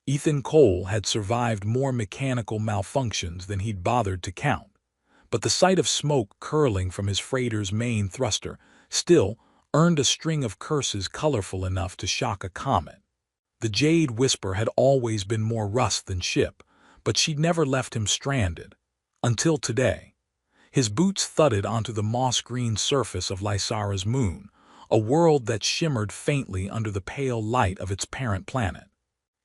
Ethan Cole had survived more mechanical malfunctions than he'd bothered to count, but the sight of smoke curling from his freighter's main thruster still earned a string of curses colorful enough to shock a comet. The Jade Whisper had always been more rust than ship, but she'd never left him stranded. Until today. His boots thudded onto the moss-green surface of Lysara's moon, a world that shimmered faintly under the pale light of its parent planet.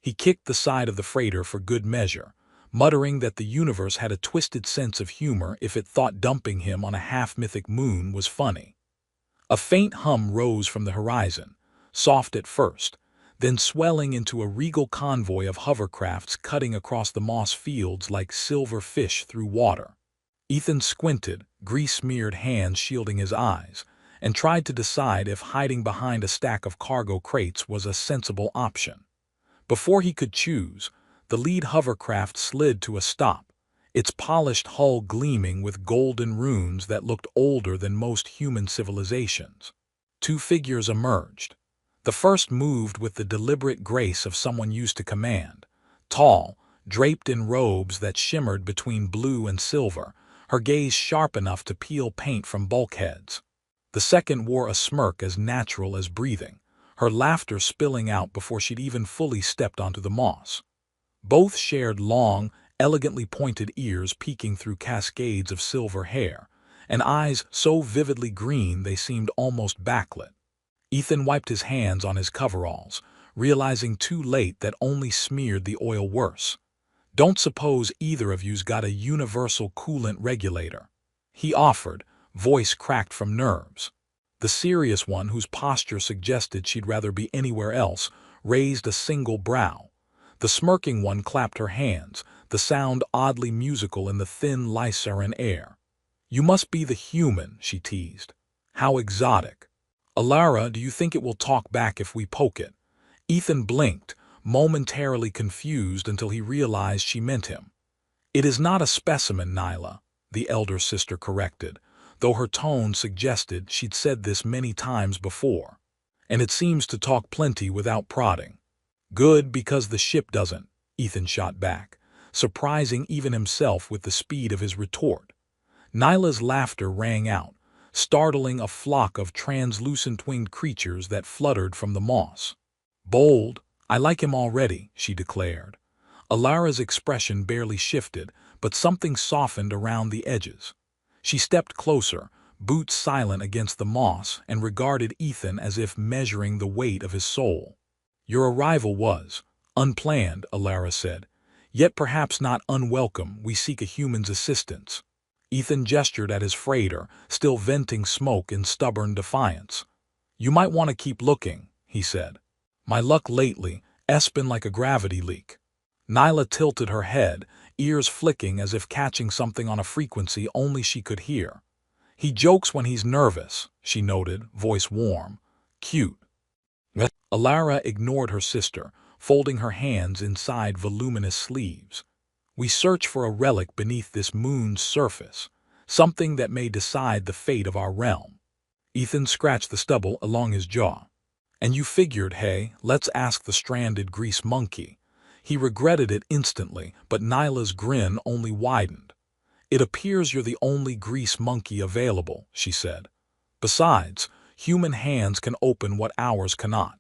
He kicked the side of the freighter for good measure, muttering that the universe had a twisted sense of humor if it thought dumping him on a half-mythic moon was funny. A faint hum rose from the horizon, soft at first, then swelling into a regal convoy of hovercrafts cutting across the moss fields like silver fish through water. Ethan squinted, grease-smeared hands shielding his eyes, and tried to decide if hiding behind a stack of cargo crates was a sensible option. Before he could choose, the lead hovercraft slid to a stop, its polished hull gleaming with golden runes that looked older than most human civilizations. Two figures emerged. The first moved with the deliberate grace of someone used to command, tall, draped in robes that shimmered between blue and silver, her gaze sharp enough to peel paint from bulkheads. The second wore a smirk as natural as breathing, her laughter spilling out before she'd even fully stepped onto the moss. Both shared long, elegantly pointed ears peeking through cascades of silver hair, and eyes so vividly green they seemed almost backlit. Ethan wiped his hands on his coveralls, realizing too late that only smeared the oil worse. "Don't suppose either of you's got a universal coolant regulator," he offered, voice cracked from nerves. The serious one, whose posture suggested she'd rather be anywhere else, raised a single brow. The smirking one clapped her hands, the sound oddly musical in the thin Lysaran air. "You must be the human," she teased. "How exotic. Alara, do you think it will talk back if we poke it?" Ethan blinked, momentarily confused until he realized she meant him. "It is not a specimen, Nyla," the elder sister corrected, though her tone suggested she'd said this many times before. "And it seems to talk plenty without prodding." "Good, because the ship doesn't," Ethan shot back, surprising even himself with the speed of his retort. Nyla's laughter rang out, startling a flock of translucent winged creatures that fluttered from the moss. "Bold, I like him already," she declared. Alara's expression barely shifted, but something softened around the edges. She stepped closer, boots silent against the moss, and regarded Ethan as if measuring the weight of his soul. "Your arrival was unplanned," Alara said, "yet perhaps not unwelcome. We seek a human's assistance." Ethan gestured at his freighter, still venting smoke in stubborn defiance. "You might want to keep looking," he said. "My luck lately, it's been like a gravity leak." Nyla tilted her head, ears flicking as if catching something on a frequency only she could hear. "He jokes when he's nervous," she noted, voice warm. "Cute." Alara ignored her sister, folding her hands inside voluminous sleeves. "We search for a relic beneath this moon's surface, something that may decide the fate of our realm." Ethan scratched the stubble along his jaw. "And you figured, hey, let's ask the stranded grease monkey." He regretted it instantly, but Nyla's grin only widened. "It appears you're the only grease monkey available," she said. "Besides, human hands can open what ours cannot."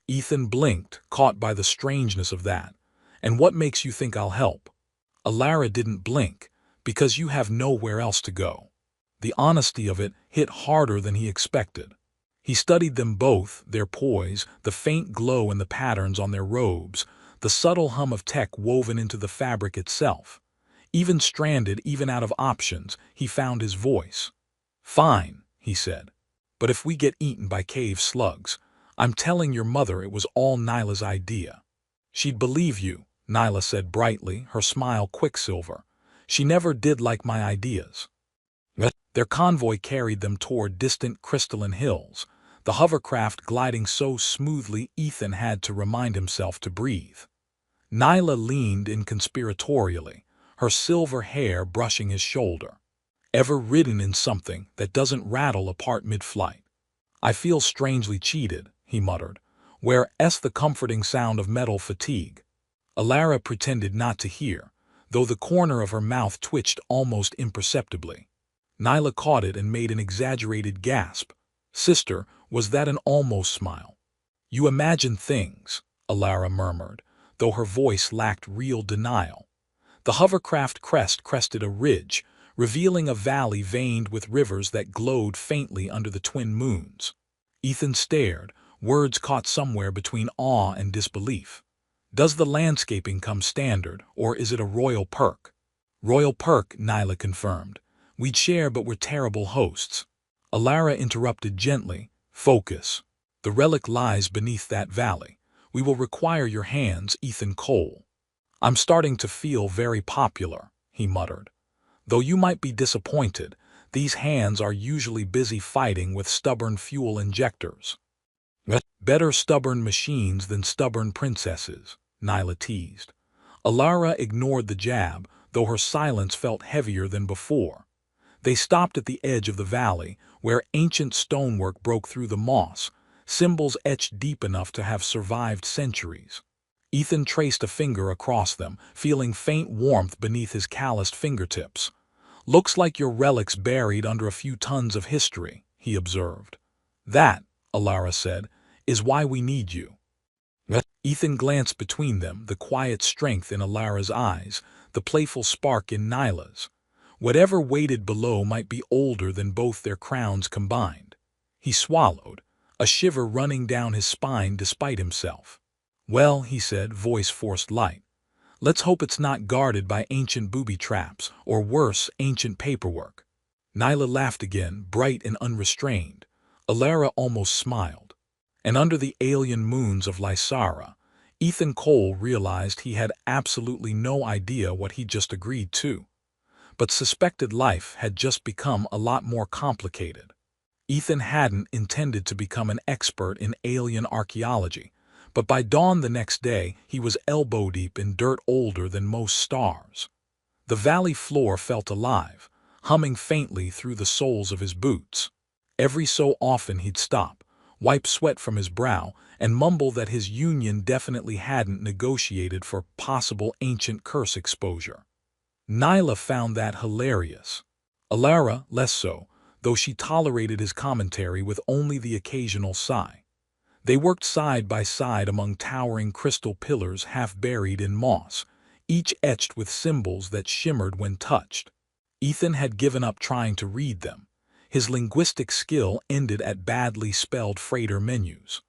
Ethan blinked, caught by the strangeness of that. "And what makes you think I'll help?" Alara didn't blink, "Because you have nowhere else to go." The honesty of it hit harder than he expected. He studied them both, their poise, the faint glow in the patterns on their robes, the subtle hum of tech woven into the fabric itself. Even stranded, even out of options, he found his voice. "Fine," he said. "But if we get eaten by cave slugs, I'm telling your mother it was all Nyla's idea." "She'd believe you," Nyla said brightly, her smile quicksilver. "She never did like my ideas." Their convoy carried them toward distant crystalline hills, the hovercraft gliding so smoothly Ethan had to remind himself to breathe. Nyla leaned in conspiratorially, her silver hair brushing his shoulder. "Ever ridden in something that doesn't rattle apart mid-flight?" "I feel strangely cheated," he muttered, "where's the comforting sound of metal fatigue?" Alara pretended not to hear, though the corner of her mouth twitched almost imperceptibly. Nyla caught it and made an exaggerated gasp. "Sister, was that an almost smile?" "You imagine things," Alara murmured, though her voice lacked real denial. The hovercraft crest crested a ridge, revealing a valley veined with rivers that glowed faintly under the twin moons. Ethan stared, words caught somewhere between awe and disbelief. "Does the landscaping come standard, or is it a royal perk?" "Royal perk," Nyla confirmed. "We'd share, but we're terrible hosts." Alara interrupted gently. "Focus. The relic lies beneath that valley. We will require your hands, Ethan Cole." "I'm starting to feel very popular," he muttered. "Though you might be disappointed, these hands are usually busy fighting with stubborn fuel injectors." "Better stubborn machines than stubborn princesses," Nyla teased. Alara ignored the jab, though her silence felt heavier than before. They stopped at the edge of the valley, where ancient stonework broke through the moss, symbols etched deep enough to have survived centuries. Ethan traced a finger across them, feeling faint warmth beneath his calloused fingertips. "Looks like your relic's buried under a few tons of history," he observed. "That," Alara said, "is why we need you." Ethan glanced between them, the quiet strength in Alara's eyes, the playful spark in Nyla's. Whatever waited below might be older than both their crowns combined. He swallowed, a shiver running down his spine despite himself. "Well," he said, voice forced light, "let's hope it's not guarded by ancient booby traps, or worse, ancient paperwork." Nyla laughed again, bright and unrestrained. Alara almost smiled. And under the alien moons of Lysara, Ethan Cole realized he had absolutely no idea what he'd just agreed to. But suspected life had just become a lot more complicated. Ethan hadn't intended to become an expert in alien archaeology, but by dawn the next day he was elbow-deep in dirt older than most stars. The valley floor felt alive, humming faintly through the soles of his boots. Every so often he'd stop, wipe sweat from his brow, and mumble that his union definitely hadn't negotiated for possible ancient curse exposure. Nyla found that hilarious. Alara, less so, though she tolerated his commentary with only the occasional sigh. They worked side by side among towering crystal pillars half buried in moss, each etched with symbols that shimmered when touched. Ethan had given up trying to read them. His linguistic skill ended at badly spelled freighter menus.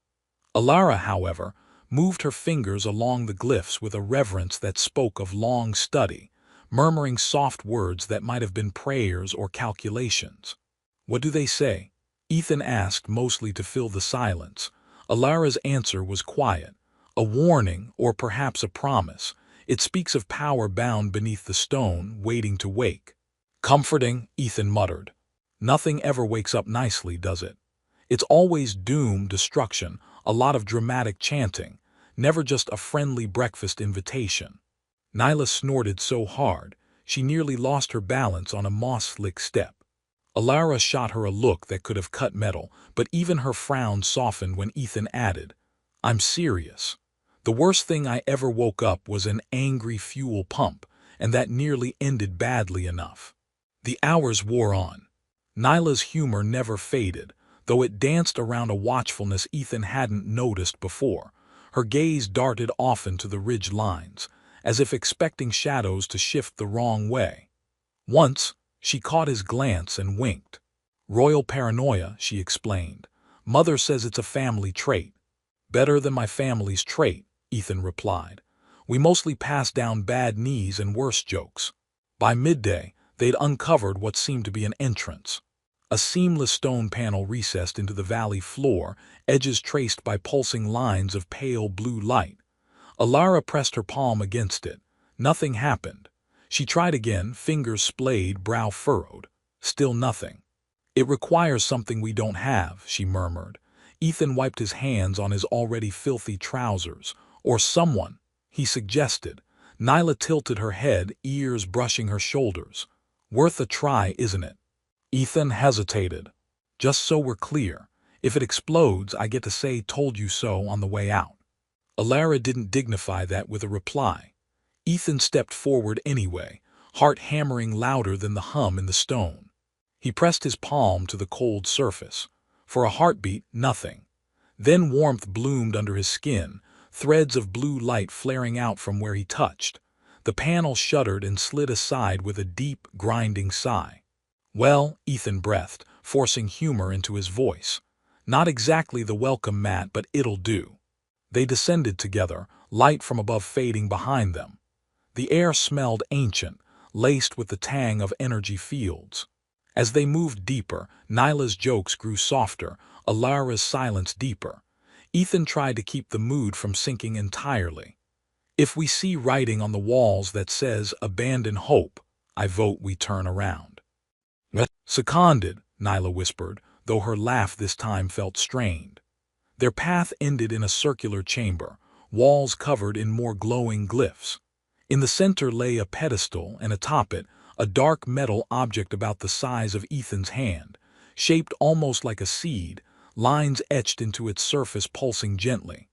Alara, however, moved her fingers along the glyphs with a reverence that spoke of long study, murmuring soft words that might have been prayers or calculations. "What do they say?" Ethan asked, mostly to fill the silence. Alara's answer was quiet. "A warning, or perhaps a promise. It speaks of power bound beneath the stone, waiting to wake." "Comforting," Ethan muttered. "Nothing ever wakes up nicely, does it? It's always doom, destruction, a lot of dramatic chanting, never just a friendly breakfast invitation." Nyla snorted so hard, she nearly lost her balance on a moss-slick step. Alara shot her a look that could have cut metal, but even her frown softened when Ethan added, "I'm serious. The worst thing I ever woke up was an angry fuel pump, and that nearly ended badly enough." The hours wore on. Nyla's humor never faded, though it danced around a watchfulness Ethan hadn't noticed before. Her gaze darted often to the ridge lines, as if expecting shadows to shift the wrong way. Once, she caught his glance and winked. "Royal paranoia," she explained. "Mother says it's a family trait." "Better than my family's trait," Ethan replied. "We mostly pass down bad knees and worse jokes." By midday, they'd uncovered what seemed to be an entrance. A seamless stone panel recessed into the valley floor, edges traced by pulsing lines of pale blue light. Alara pressed her palm against it. Nothing happened. She tried again, fingers splayed, brow furrowed. Still nothing. "It requires something we don't have," she murmured. Ethan wiped his hands on his already filthy trousers. "Or someone," he suggested. Nyla tilted her head, ears brushing her shoulders. "Worth a try, isn't it?" Ethan hesitated. "Just so we're clear, if it explodes, I get to say 'told you so' on the way out." Alara didn't dignify that with a reply. Ethan stepped forward anyway, heart hammering louder than the hum in the stone. He pressed his palm to the cold surface. For a heartbeat, nothing. Then warmth bloomed under his skin, threads of blue light flaring out from where he touched. The panel shuddered and slid aside with a deep, grinding sigh. "Well," Ethan breathed, forcing humor into his voice. "Not exactly the welcome mat, but it'll do." They descended together, light from above fading behind them. The air smelled ancient, laced with the tang of energy fields. As they moved deeper, Nyla's jokes grew softer, Alara's silence deeper. Ethan tried to keep the mood from sinking entirely. "If we see writing on the walls that says, 'Abandon hope,' I vote we turn around." "Seconded," Nyla whispered, though her laugh this time felt strained. Their path ended in a circular chamber, walls covered in more glowing glyphs. In the center lay a pedestal, and atop it, a dark metal object about the size of Ethan's hand, shaped almost like a seed, lines etched into its surface pulsing gently.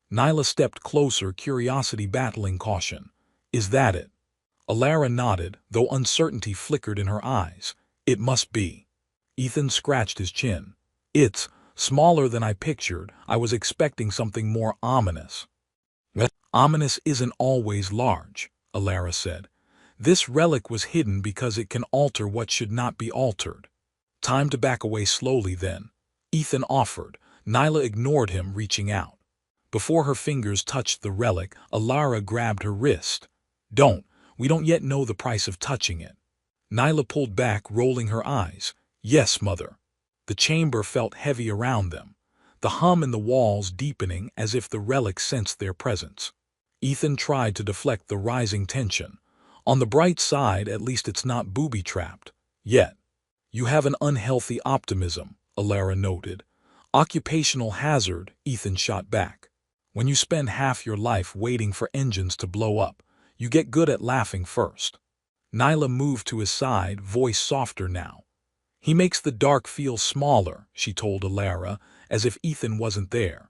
Nyla stepped closer, curiosity battling caution. "Is that it?" Alara nodded, though uncertainty flickered in her eyes. "It must be." Ethan scratched his chin. "It's smaller than I pictured. I was expecting something more ominous." "Ominous isn't always large," Alara said. "This relic was hidden because it can alter what should not be altered." "Time to back away slowly then," Ethan offered. Nyla ignored him, reaching out. Before her fingers touched the relic, Alara grabbed her wrist. We don't yet know the price of touching it." Nyla pulled back, rolling her eyes. "Yes, Mother." The chamber felt heavy around them, the hum in the walls deepening as if the relic sensed their presence. Ethan tried to deflect the rising tension. "On the bright side, at least it's not booby-trapped. Yet." "You have an unhealthy optimism," Alara noted. "Occupational hazard," Ethan shot back. "When you spend half your life waiting for engines to blow up, you get good at laughing first." Nyla moved to his side, voice softer now. "He makes the dark feel smaller," she told Alara, as if Ethan wasn't there.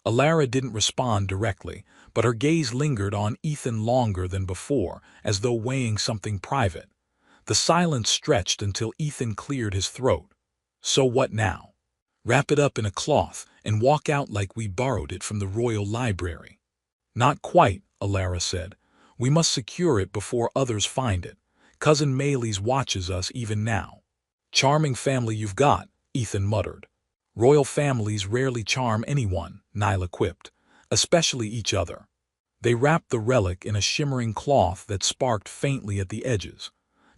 Alara didn't respond directly, but her gaze lingered on Ethan longer than before, as though weighing something private. The silence stretched until Ethan cleared his throat. "So what now?" "Wrap it up in a cloth and walk out like we borrowed it from the Royal Library." "Not quite," Alara said. "We must secure it before others find it. Cousin Maylis watches us even now." "Charming family you've got," Ethan muttered. "Royal families rarely charm anyone," Nyla quipped, "especially each other." They wrapped the relic in a shimmering cloth that sparked faintly at the edges.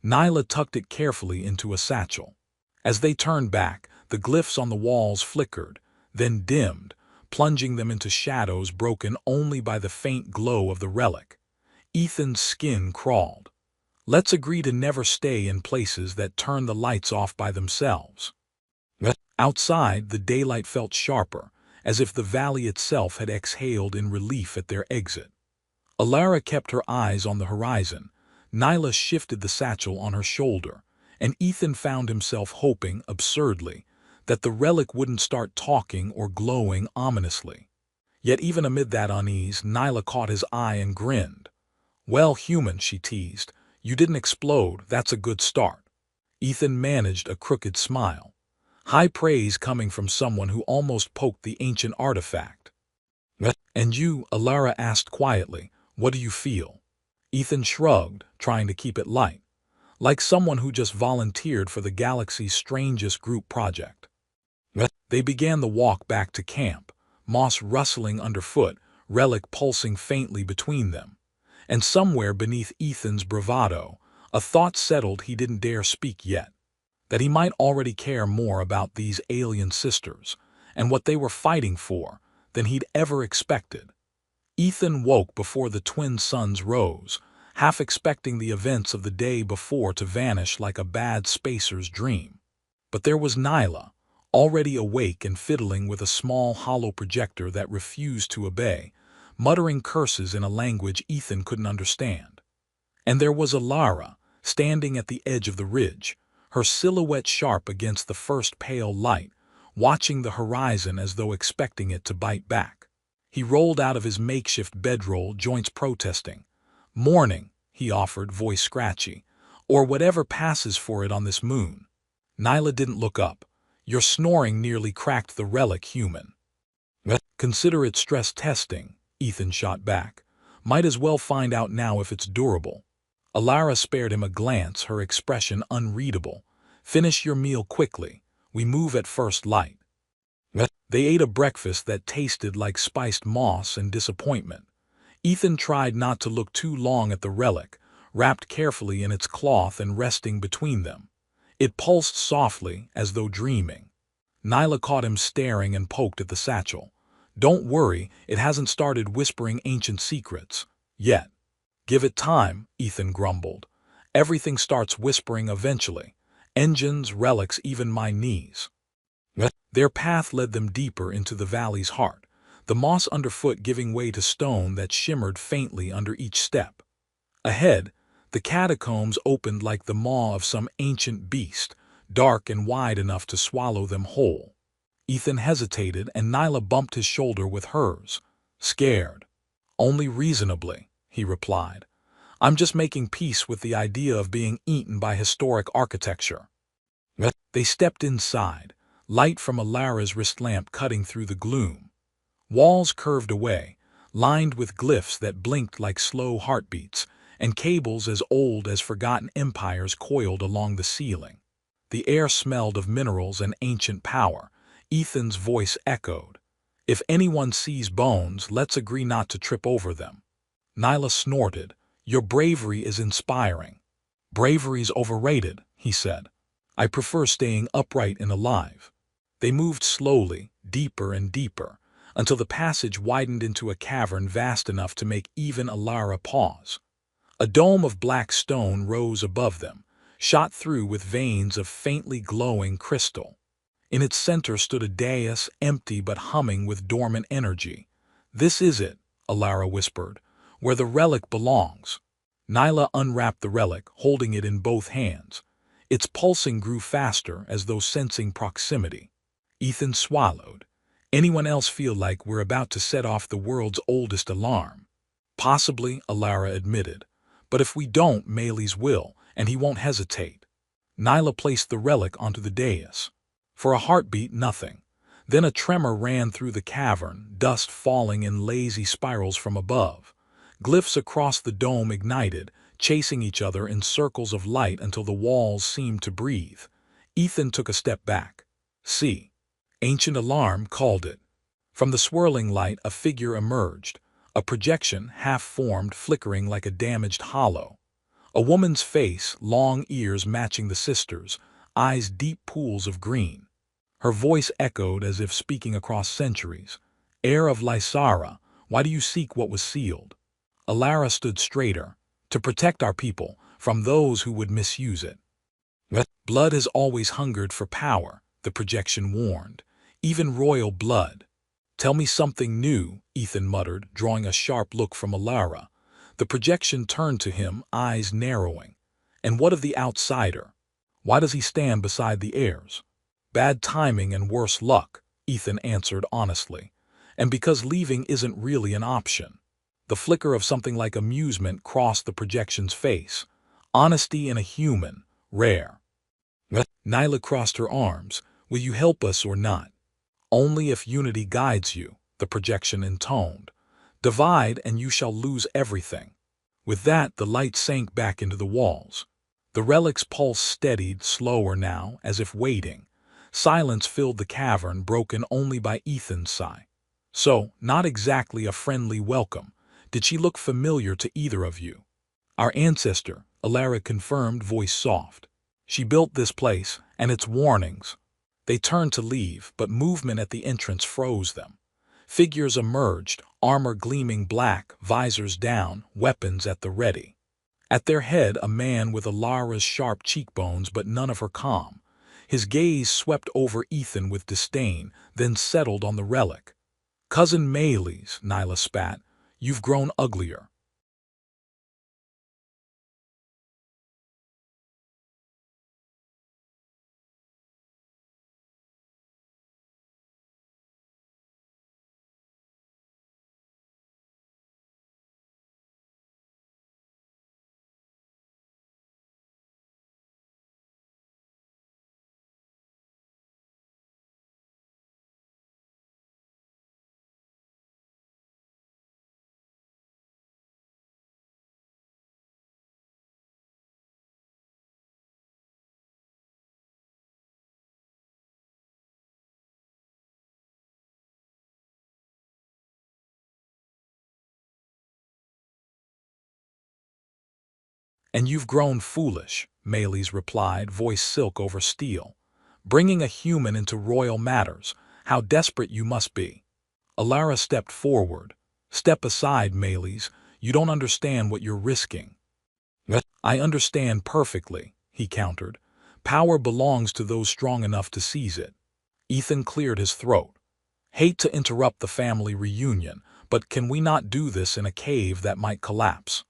Nyla tucked it carefully into a satchel. As they turned back, the glyphs on the walls flickered, then dimmed, plunging them into shadows broken only by the faint glow of the relic. Ethan's skin crawled. "Let's agree to never stay in places that turn the lights off by themselves." Outside, the daylight felt sharper, as if the valley itself had exhaled in relief at their exit. Alara kept her eyes on the horizon. Nyla shifted the satchel on her shoulder, and Ethan found himself hoping, absurdly, that the relic wouldn't start talking or glowing ominously. Yet even amid that unease, Nyla caught his eye and grinned. "Well, human," she teased, "you didn't explode, that's a good start." Ethan managed a crooked smile. High praise coming from someone who almost poked the ancient artifact. "And you," Alara asked quietly, "what do you feel?" Ethan shrugged, trying to keep it light, like someone who just volunteered for the galaxy's strangest group project. They began the walk back to camp, moss rustling underfoot, relic pulsing faintly between them. And somewhere beneath Ethan's bravado, a thought settled he didn't dare speak yet. That he might already care more about these alien sisters, and what they were fighting for, than he'd ever expected. Ethan woke before the twin suns rose, half expecting the events of the day before to vanish like a bad spacer's dream. But there was Nyla, already awake and fiddling with a small hollow projector that refused to obey, muttering curses in a language Ethan couldn't understand. And there was Alara, standing at the edge of the ridge, her silhouette sharp against the first pale light, watching the horizon as though expecting it to bite back. He rolled out of his makeshift bedroll, joints protesting. "Morning," he offered, voice scratchy. "Or whatever passes for it on this moon." Nyla didn't look up. "Your snoring nearly cracked the relic, human." "Consider it stress testing," Ethan shot back. "Might as well find out now if it's durable." Alara spared him a glance, her expression unreadable. "Finish your meal quickly. We move at first light." They ate a breakfast that tasted like spiced moss and disappointment. Ethan tried not to look too long at the relic, wrapped carefully in its cloth and resting between them. It pulsed softly, as though dreaming. Nyla caught him staring and poked at the satchel. "Don't worry, it hasn't started whispering ancient secrets. Yet." "Give it time," Ethan grumbled. "Everything starts whispering eventually. Engines, relics, even my knees." Their path led them deeper into the valley's heart, the moss underfoot giving way to stone that shimmered faintly under each step. Ahead, the catacombs opened like the maw of some ancient beast, dark and wide enough to swallow them whole. Ethan hesitated, and Nyla bumped his shoulder with hers. "Scared?" "Only reasonably," he replied. "I'm just making peace with the idea of being eaten by historic architecture." They stepped inside, light from Alara's wrist lamp cutting through the gloom. Walls curved away, lined with glyphs that blinked like slow heartbeats, and cables as old as forgotten empires coiled along the ceiling. The air smelled of minerals and ancient power. Ethan's voice echoed. "If anyone sees bones, let's agree not to trip over them." Nyla snorted. "Your bravery is inspiring." "Bravery's overrated," he said. "I prefer staying upright and alive." They moved slowly, deeper and deeper, until the passage widened into a cavern vast enough to make even Alara pause. A dome of black stone rose above them, shot through with veins of faintly glowing crystal. In its center stood a dais, empty but humming with dormant energy. "This is it," Alara whispered, "where the relic belongs." Nyla unwrapped the relic, holding it in both hands. Its pulsing grew faster, as though sensing proximity. Ethan swallowed. "Anyone else feel like we're about to set off the world's oldest alarm?" "Possibly," Alara admitted. "But if we don't, Maley's will, and he won't hesitate." Nyla placed the relic onto the dais. For a heartbeat, nothing. Then a tremor ran through the cavern, dust falling in lazy spirals from above. Glyphs across the dome ignited, chasing each other in circles of light until the walls seemed to breathe. Ethan took a step back. "See." Ancient alarm called it. From the swirling light, a figure emerged, a projection half-formed, flickering like a damaged hollow. A woman's face, long ears matching the sisters', eyes deep pools of green. Her voice echoed as if speaking across centuries. "Heir of Lysara, why do you seek what was sealed?" Alara stood straighter. "To protect our people from those who would misuse it." "Blood has always hungered for power," the projection warned. "Even royal blood." "Tell me something new," Ethan muttered, drawing a sharp look from Alara. The projection turned to him, eyes narrowing. "And what of the outsider? Why does he stand beside the heirs?" "Bad timing and worse luck," Ethan answered honestly. "And because leaving isn't really an option." The flicker of something like amusement crossed the projection's face. Honesty in a human, rare. Nyla crossed her arms. "Will you help us or not?" "Only if unity guides you," the projection intoned. "Divide and you shall lose everything." With that, the light sank back into the walls. The relic's pulse steadied, slower now, as if waiting. Silence filled the cavern, broken only by Ethan's sigh. "So, not exactly a friendly welcome. Did she look familiar to either of you?" "Our ancestor," Alara confirmed, voice soft. "She built this place, and its warnings." They turned to leave, but movement at the entrance froze them. Figures emerged, armor gleaming black, visors down, weapons at the ready. At their head, a man with Alara's sharp cheekbones but none of her calm. His gaze swept over Ethan with disdain, then settled on the relic. "Cousin Maley's," Nyla spat. "You've grown uglier." And you've grown foolish, Meles replied, voice silk over steel. Bringing a human into royal matters, how desperate you must be. Alara stepped forward. Step aside, Meles, you don't understand what you're risking. I understand perfectly, he countered. Power belongs to those strong enough to seize it. Ethan cleared his throat. Hate to interrupt the family reunion, but can we not do this in a cave that might collapse?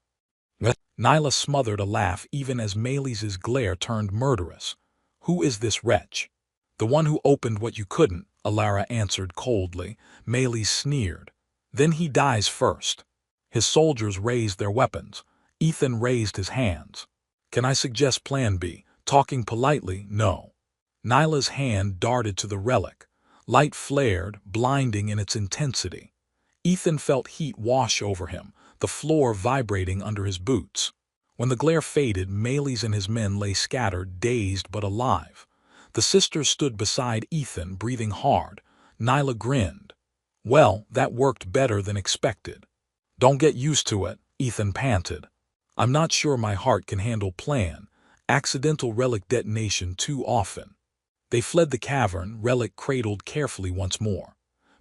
Nyla smothered a laugh even as Meles' glare turned murderous. Who is this wretch? The one who opened what you couldn't, Alara answered coldly. Meles sneered. Then he dies first. His soldiers raised their weapons. Ethan raised his hands. Can I suggest plan B? Talking politely, no. Nyla's hand darted to the relic. Light flared, blinding in its intensity. Ethan felt heat wash over him, the floor vibrating under his boots. When the glare faded, Meles and his men lay scattered, dazed but alive. The sisters stood beside Ethan, breathing hard. Nyla grinned. Well, that worked better than expected. Don't get used to it, Ethan panted. I'm not sure my heart can handle accidental relic detonation too often. They fled the cavern, relic cradled carefully once more.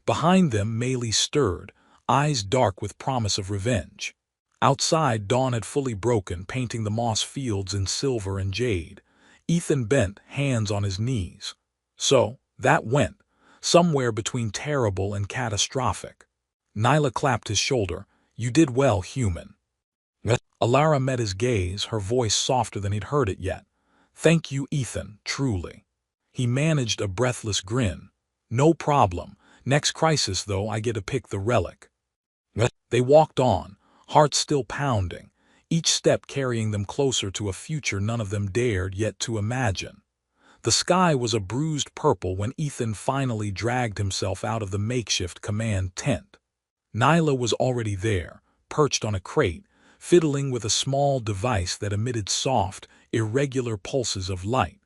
Behind them, Meles stirred, eyes dark with promise of revenge. Outside, dawn had fully broken, painting the moss fields in silver and jade. Ethan bent, hands on his knees. So, that went, somewhere between terrible and catastrophic. Nyla clapped his shoulder. You did well, human. Alara met his gaze, her voice softer than he'd heard it yet. Thank you, Ethan, truly. He managed a breathless grin. No problem. Next crisis, though, I get to pick the relic. They walked on, hearts still pounding, each step carrying them closer to a future none of them dared yet to imagine. The sky was a bruised purple when Ethan finally dragged himself out of the makeshift command tent. Nyla was already there, perched on a crate, fiddling with a small device that emitted soft, irregular pulses of light.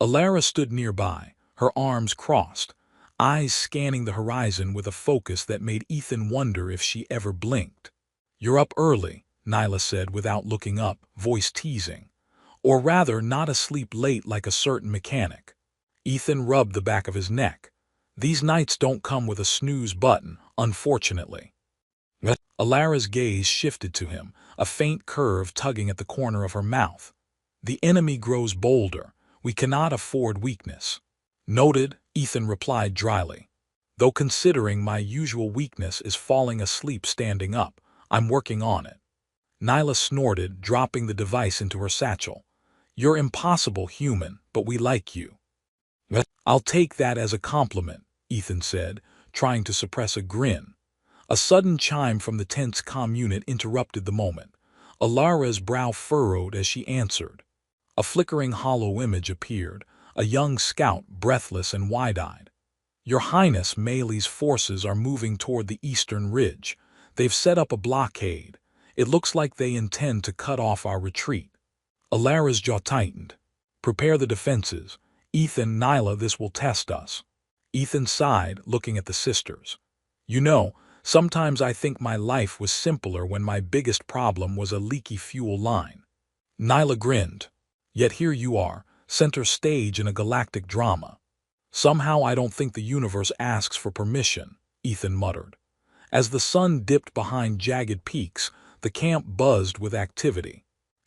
Alara stood nearby, her arms crossed, eyes scanning the horizon with a focus that made Ethan wonder if she ever blinked. You're up early, Nyla said without looking up, voice teasing. Or rather, not asleep late like a certain mechanic. Ethan rubbed the back of his neck. These nights don't come with a snooze button, unfortunately. Alara's gaze shifted to him, a faint curve tugging at the corner of her mouth. The enemy grows bolder. We cannot afford weakness. Noted, Ethan replied dryly. Though considering my usual weakness is falling asleep standing up, I'm working on it. Nyla snorted, dropping the device into her satchel. You're impossible, human, but we like you. I'll take that as a compliment, Ethan said, trying to suppress a grin. A sudden chime from the tent's comm unit interrupted the moment. Alara's brow furrowed as she answered. A flickering hollow image appeared, a young scout, breathless and wide-eyed. Your Highness, Meles' forces are moving toward the eastern ridge. They've set up a blockade. It looks like they intend to cut off our retreat. Alara's jaw tightened. Prepare the defenses. Ethan, Nyla, this will test us. Ethan sighed, looking at the sisters. You know, sometimes I think my life was simpler when my biggest problem was a leaky fuel line. Nyla grinned. Yet here you are, center stage in a galactic drama. Somehow I don't think the universe asks for permission, Ethan muttered. As the sun dipped behind jagged peaks, the camp buzzed with activity.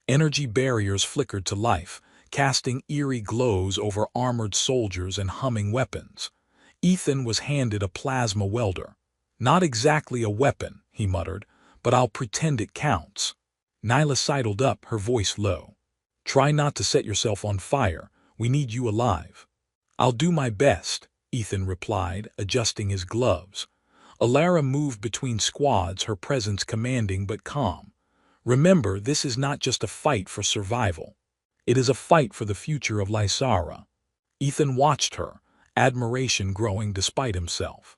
Energy barriers flickered to life, casting eerie glows over armored soldiers and humming weapons. Ethan was handed a plasma welder. Not exactly a weapon, he muttered, but I'll pretend it counts. Nyla sidled up, her voice low. Try not to set yourself on fire. We need you alive. I'll do my best, Ethan replied, adjusting his gloves. Alara moved between squads, her presence commanding but calm. Remember, this is not just a fight for survival. It is a fight for the future of Lysara. Ethan watched her, admiration growing despite himself.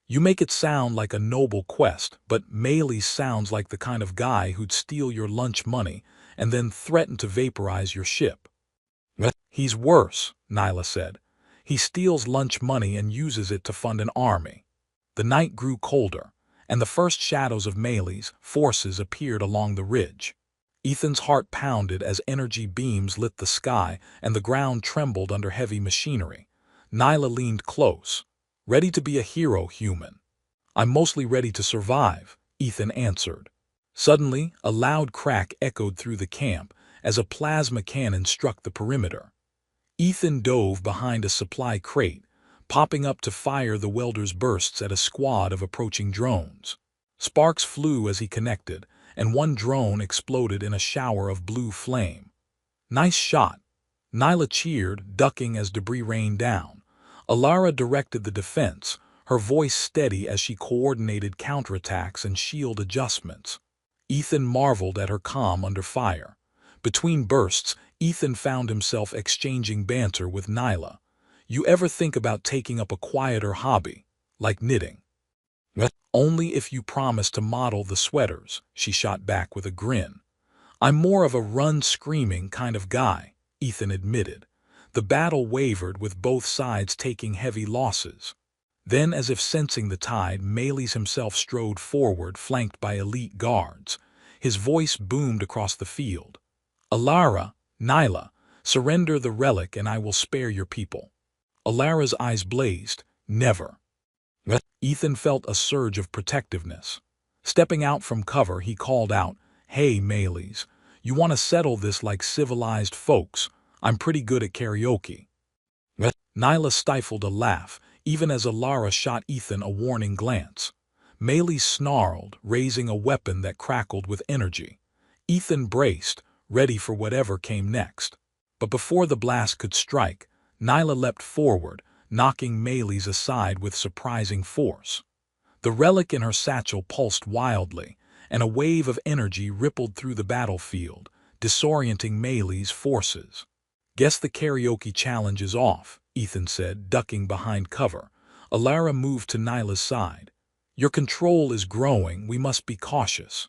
You make it sound like a noble quest, but Meles sounds like the kind of guy who'd steal your lunch money and then threaten to vaporize your ship. He's worse, Nyla said. He steals lunch money and uses it to fund an army. The night grew colder, and the first shadows of Meles' forces appeared along the ridge. Ethan's heart pounded as energy beams lit the sky and the ground trembled under heavy machinery. Nyla leaned close. Ready to be a hero, human. I'm mostly ready to survive, Ethan answered. Suddenly, a loud crack echoed through the camp as a plasma cannon struck the perimeter. Ethan dove behind a supply crate, popping up to fire the welder's bursts at a squad of approaching drones. Sparks flew as he connected, and one drone exploded in a shower of blue flame. Nice shot. Nyla cheered, ducking as debris rained down. Alara directed the defense, her voice steady as she coordinated counterattacks and shield adjustments. Ethan marveled at her calm under fire. Between bursts, Ethan found himself exchanging banter with Nyla. You ever think about taking up a quieter hobby, like knitting? Only if you promise to model the sweaters, she shot back with a grin. I'm more of a run-screaming kind of guy, Ethan admitted. The battle wavered with both sides taking heavy losses. Then, as if sensing the tide, Meles himself strode forward, flanked by elite guards. His voice boomed across the field. Alara, Nyla, surrender the relic and I will spare your people. Alara's eyes blazed. Never. Ethan felt a surge of protectiveness. Stepping out from cover, he called out, Hey, Meles, you want to settle this like civilized folks? I'm pretty good at karaoke. Nyla stifled a laugh, even as Alara shot Ethan a warning glance. Meles snarled, raising a weapon that crackled with energy. Ethan braced, ready for whatever came next. But before the blast could strike, Nyla leapt forward, knocking Meles aside with surprising force. The relic in her satchel pulsed wildly, and a wave of energy rippled through the battlefield, disorienting Meles' forces. Guess the karaoke challenge is off, Ethan said, ducking behind cover. Alara moved to Nyla's side. Your control is growing, we must be cautious.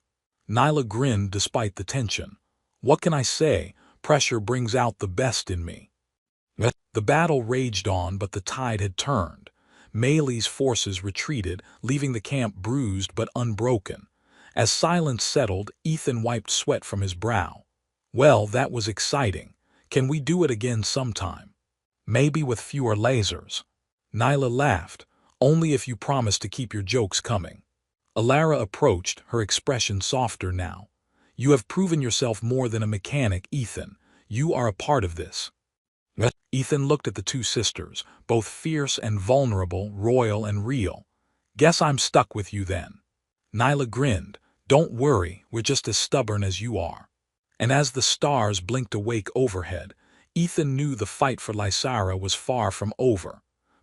Nyla grinned despite the tension. What can I say? Pressure brings out the best in me. The battle raged on, but the tide had turned. Meles' forces retreated, leaving the camp bruised but unbroken. As silence settled, Ethan wiped sweat from his brow. Well, that was exciting. Can we do it again sometime? Maybe with fewer lasers. Nyla laughed. Only if you promise to keep your jokes coming. Alara approached, her expression softer now. You have proven yourself more than a mechanic, Ethan. You are a part of this. Ethan looked at the two sisters, both fierce and vulnerable, royal and real. Guess I'm stuck with you then. Nyla grinned. Don't worry, we're just as stubborn as you are. And as the stars blinked awake overhead, Ethan knew the fight for Lysara was far from over.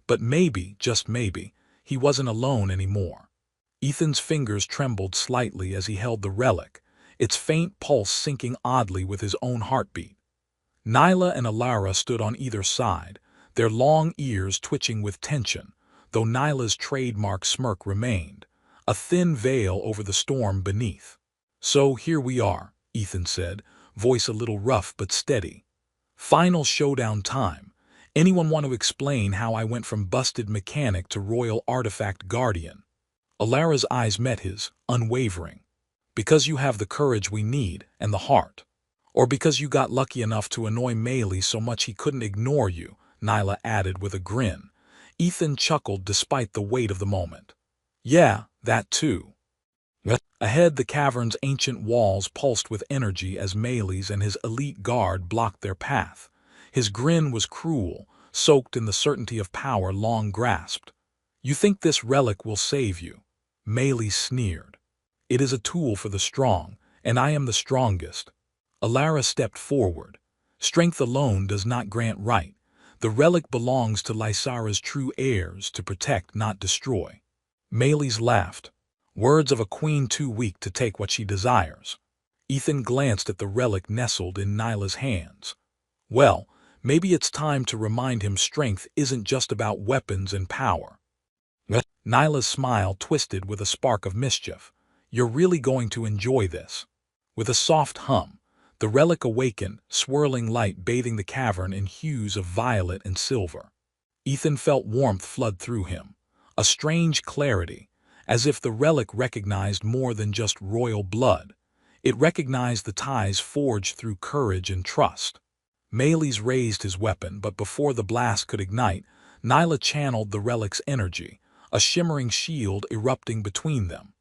But maybe, just maybe, he wasn't alone anymore. Ethan's fingers trembled slightly as he held the relic, its faint pulse syncing oddly with his own heartbeat. Nyla and Alara stood on either side, their long ears twitching with tension, though Nyla's trademark smirk remained, a thin veil over the storm beneath. So here we are, Ethan said, voice a little rough but steady. Final showdown time. Anyone want to explain how I went from busted mechanic to royal artifact guardian? Alara's eyes met his, unwavering. Because you have the courage we need and the heart. Or because you got lucky enough to annoy Meles so much he couldn't ignore you, Nyla added with a grin. Ethan chuckled despite the weight of the moment. Yeah, that too. Ahead, the cavern's ancient walls pulsed with energy as Meles and his elite guard blocked their path. His grin was cruel, soaked in the certainty of power long grasped. You think this relic will save you? Meles sneered. It is a tool for the strong, and I am the strongest. Alara stepped forward. Strength alone does not grant right. The relic belongs to Lysara's true heirs to protect, not destroy. Meles laughed. Words of a queen too weak to take what she desires. Ethan glanced at the relic nestled in Nyla's hands. Well, maybe it's time to remind him strength isn't just about weapons and power. Nyla's smile twisted with a spark of mischief. You're really going to enjoy this. With a soft hum, the relic awakened, swirling light bathing the cavern in hues of violet and silver. Ethan felt warmth flood through him, a strange clarity, as if the relic recognized more than just royal blood. It recognized the ties forged through courage and trust. Meles raised his weapon, but before the blast could ignite, Nyla channeled the relic's energy, a shimmering shield erupting between them.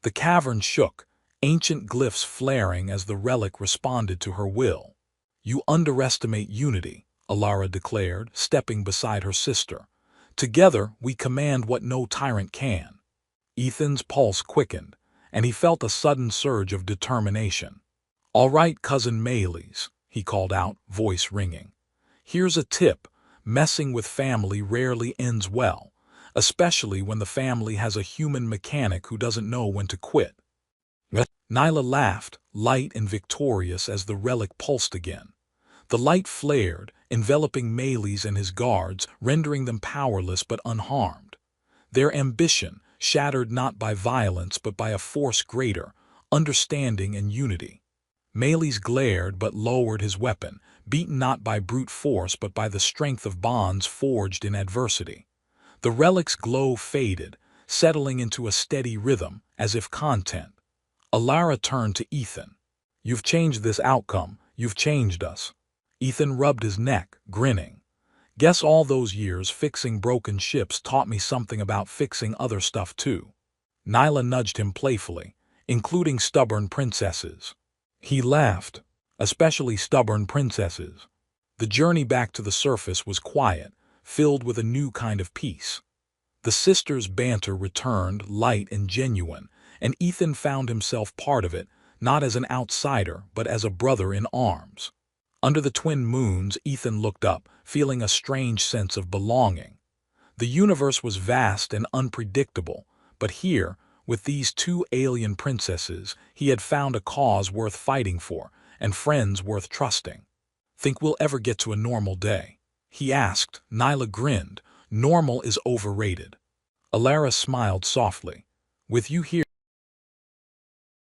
The cavern shook, ancient glyphs flaring as the relic responded to her will. "You underestimate unity," Alara declared, stepping beside her sister. "Together we command what no tyrant can." Ethan's pulse quickened, and he felt a sudden surge of determination. "All right, cousin Meles," he called out, voice ringing. "Here's a tip. Messing with family rarely ends well, especially when the family has a human mechanic who doesn't know when to quit." Nyla laughed, light and victorious as the relic pulsed again. The light flared, enveloping Meles and his guards, rendering them powerless but unharmed. Their ambition, shattered not by violence but by a force greater, understanding and unity. Meles glared but lowered his weapon, beaten not by brute force but by the strength of bonds forged in adversity. The relic's glow faded, settling into a steady rhythm, as if content. Alara turned to Ethan. "You've changed this outcome. You've changed us." Ethan rubbed his neck, grinning. "Guess all those years fixing broken ships taught me something about fixing other stuff too." Nyla nudged him playfully, "Including stubborn princesses." He laughed. "Especially stubborn princesses." The journey back to the surface was quiet, filled with a new kind of peace. The sisters' banter returned, light and genuine, and Ethan found himself part of it, not as an outsider, but as a brother in arms. Under the twin moons, Ethan looked up, feeling a strange sense of belonging. The universe was vast and unpredictable, but here, with these two alien princesses, he had found a cause worth fighting for, and friends worth trusting. "Think we'll ever get to a normal day?" he asked. Nyla grinned. "Normal is overrated." Alara smiled softly. "With you here,